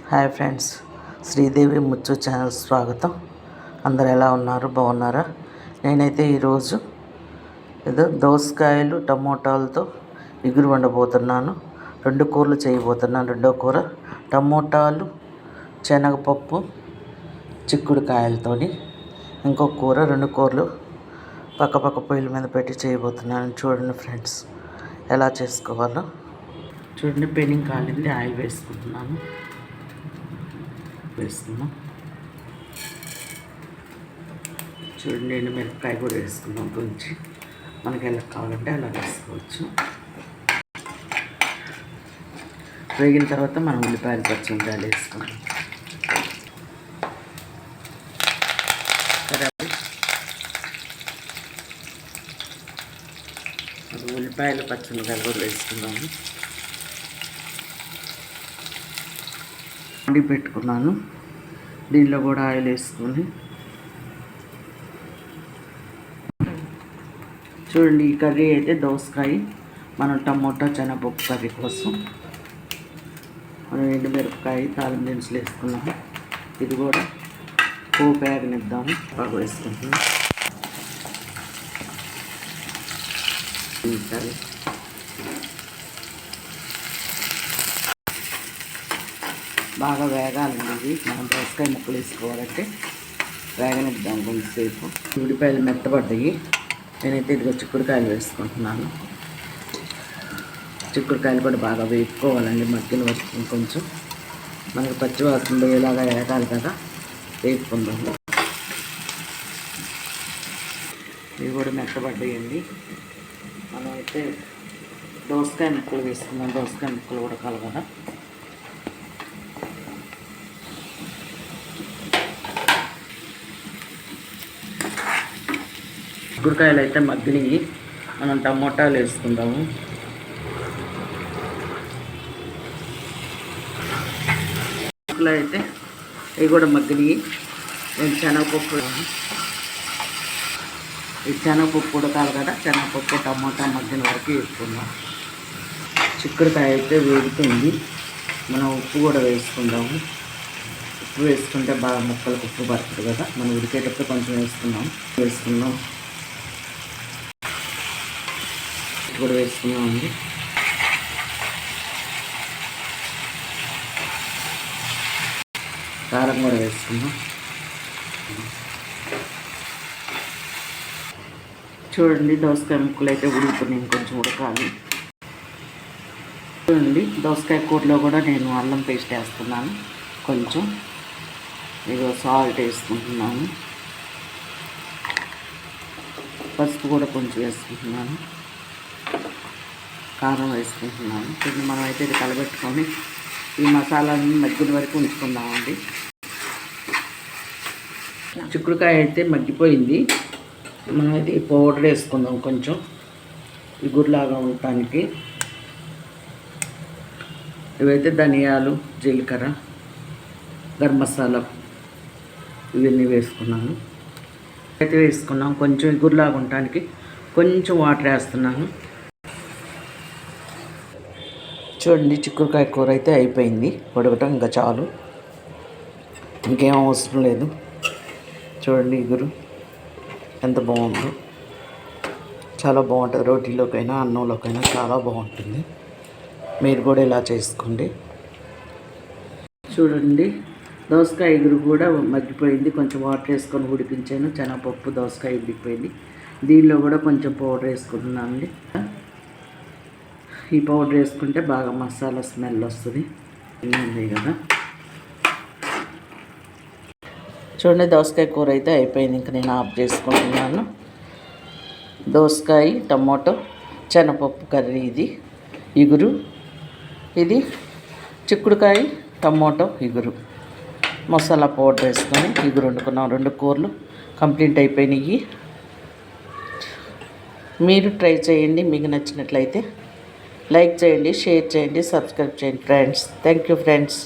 Hi friends, Sridevi ముచ్చు channel స్వాగతం. అందరు ఎలా ఉన్నారు? బాగున్నారా? నేనైతే ఈరోజు దోసకాయలు టమోటాలతో ఇగురు వండబోతున్నాను. 2 కూరలు చేయబోతున్నాను. రెండో కూర టమోటాలు శనగపప్పు చిక్కుడుకాయలతోని, ఇంకో కూర 2 కూరలు పక్క పొయ్యిల మీద పెట్టి చేయబోతున్నాను. చూడండి ఫ్రెండ్స్ ఎలా చేసుకోవాలో. చూడండి, పెనం కాలింది, ఆయిల్ వేసుకుంటున్నాను. చూడండి, మిరపకాయ కూడా వేసుకున్నాం. కొంచెం మనకి ఎలా కావాలంటే అలా వేసుకోవచ్చు. వేగిన తర్వాత మనం ఉల్లిపాయలు పచ్చిమిరపకాయలు వేసుకున్నాం. ఉల్లిపాయలు పచ్చిమిరపకాయలు కూడా వేసుకున్నాము. వండి పెట్టుకున్నాను. దీనిలో కూడా ఆయిల్ వేసుకొని చూడండి. ఈ కర్రీ అయితే దోసకాయ, మనం టమోటా శనగపప్పు కర్రీ కోసం మనం ఎండుమిరపకాయ తాలింపు దినుసులు వేసుకున్నాము. ఇది కూడా పోపు వేగనిద్దాము. బాగా వేసుకుంటున్నాం. బాగా వేగాలండి. ఇది మనం దోసకాయ ముక్కలు వేసుకోవాలంటే వేగనిద్దాం కొంచెంసేపు. ఉల్లిపాయలు మెత్తబడ్డాయి. నేనైతే ఇదిగో చిక్కుడుకాయలు వేసుకుంటున్నాను. చిక్కుడుకాయలు కూడా బాగా వేపుకోవాలండి. మగ్గిన వరకు కొంచెం మనకి పచ్చివాసన పోయేలాగా వేగాలి కదా, వేపుకుందాము. ఇవి కూడా మెత్తబడ్డాయండి. మనం అయితే దోసకాయ ముక్కలు వేసుకుందాం. దోసకాయ ముక్కలు కూడా కలగదా. చిక్కుడుకాయలు అయితే మగ్గినవి. మనం టమోటాలు వేసుకుందాము. ముక్కలు అయితే ఇవి కూడా మగ్గినవి. నేను శనగపప్పు, ఈ శనగపప్పు ఉడకాలి కదా, శనగపప్పు టమోటా మగ్గిన వరకు వేసుకుందాం. చిక్కుడుకాయ అయితే వేగుతుంది. మనం ఉప్పు కూడా వేసుకుందాము. ఉప్పు వేసుకుంటే బాగా ముక్కలకు ఉప్పు పడుతుంది కదా. మనం ఉడికేటప్పుడు కొంచెం వేసుకుందాం. కూడా వేసుకున్నామండి. కారం కూడా వేసుకున్నాం. చూడండి, దోసకాయ ముక్కలు అయితే ఉడుకుతున్నాయి. కొంచెం ఉడకాలి. చూడండి, దోసకాయ కూరలో కూడా నేను అల్లం పేస్ట్ వేస్తున్నాను. కొంచెం ఇదిగో సాల్ట్ వేసుకుంటున్నాను. పసుపు కూడా కొంచెం వేసుకుంటున్నాను. కారం వేసుకుంటున్నాను. కొంచెం మనం అయితే ఇది కలబెట్టుకొని ఈ మసాలాన్ని మగ్గిన వరకు ఉంచుకుందామండి. చిక్కుడుకాయ అయితే మగ్గిపోయింది. మనం అయితే పౌడర్ వేసుకుందాం కొంచెం ఇగురులాగా ఉండటానికి. ఇవైతే ధనియాలు, జీలకర్ర, గరం మసాలా ఇవన్నీ వేసుకున్నాను. అయితే వేసుకున్నాం. కొంచెం ఇగురులాగా ఉండటానికి కొంచెం వాటర్ వేస్తున్నాను. చూడండి, చిక్కుడుకాయ కూర అయితే అయిపోయింది. ఉడకటం ఇంకా చాలు, ఇంకేం అవసరం లేదు. చూడండి, ఇగురు ఎంత బాగుందో. చాలా బాగుంటుంది. రోటీలోకైనా అన్నంలోకైనా చాలా బాగుంటుంది. మీరు కూడా ఇలా చేసుకోండి. చూడండి, దోసకాయ ఇగురు కూడా మగ్గిపోయింది. కొంచెం వాటర్ వేసుకొని ఉడికించాను. శనగపప్పు దోసకాయ ఉడికిపోయింది. దీనిలో కూడా కొంచెం పౌడర్ వేసుకుంటున్నాను అండి. ఈ పౌడర్ వేసుకుంటే బాగా మసాలా స్మెల్ వస్తుంది. ఉంది కదా. చూడండి, దోసకాయ కూర అయితే అయిపోయింది. ఇంకా నేను ఆఫ్ చేసుకుంటున్నాను. దోసకాయ టమోటో శనగపప్పు కర్రీ ఇది ఇగురు. ఇది చిక్కుడుకాయ టమోటో ఇగురు. మసాలా పౌడర్ వేసుకొని ఇగురు వండుకున్నాం. 2 కూరలు కంప్లీట్ అయిపోయినాయి. మీరు ట్రై చేయండి. మీకు నచ్చినట్లయితే లైక్ చేయండి, షేర్ చేయండి, సబ్స్క్రైబ్ చేయండి ఫ్రెండ్స్. Thank you friends.